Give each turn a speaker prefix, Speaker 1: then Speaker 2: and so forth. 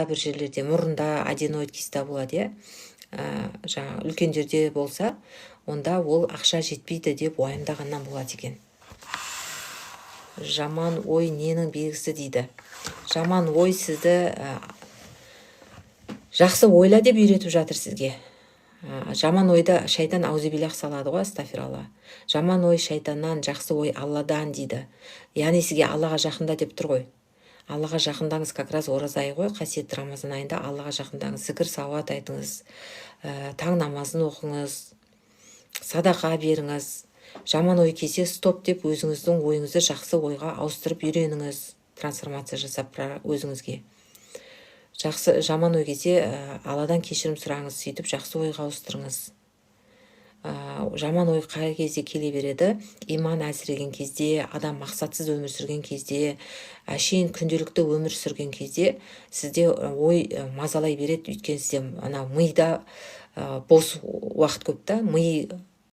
Speaker 1: бір жерлерде мұрында аденоид киста болады, жаңа үлкендерде болса, онда ол ақша жетпейді деп уайымдағаннан болады екен. Жаман ой ненің белгісі дейді. Жаман ой сізді жақсы ойла деп үйретіп жатыр сізге. Жаман ойда шайтан аузубилах салады ғой, астафиралла. Жаман ой шайтаннан, жақсы ой Алладан дейді. Яғни сізге Аллаға жақында деп тұр ғой. Аллаға жақындаңыз, как раз ораза айы ғой, қасиетті Рамазан айында Аллаға жақындаңыз, зікір салауат айтыңыз, таң намазын оқыңыз, садақа беріңіз. Жаман ой келсе стоп деп өзіңіздің ойыңызды жақсы ойға ауыстырып үйреніңіз, трансформация жасап өзіңізге. Жаман ой келсе Алладан кешірім сұраңыз, сөйтіп жақсы ойға ауыстырыңыз. Жаман ой қай кезде келе береді? Иман әлсіреген кезде, адам мақсатсыз өмір сүрген кезде, әшейін күнделікті өмір сүрген кезде сізде ой мазалай береді. Өйткені сізде мына мида бос уақыт көп та, ми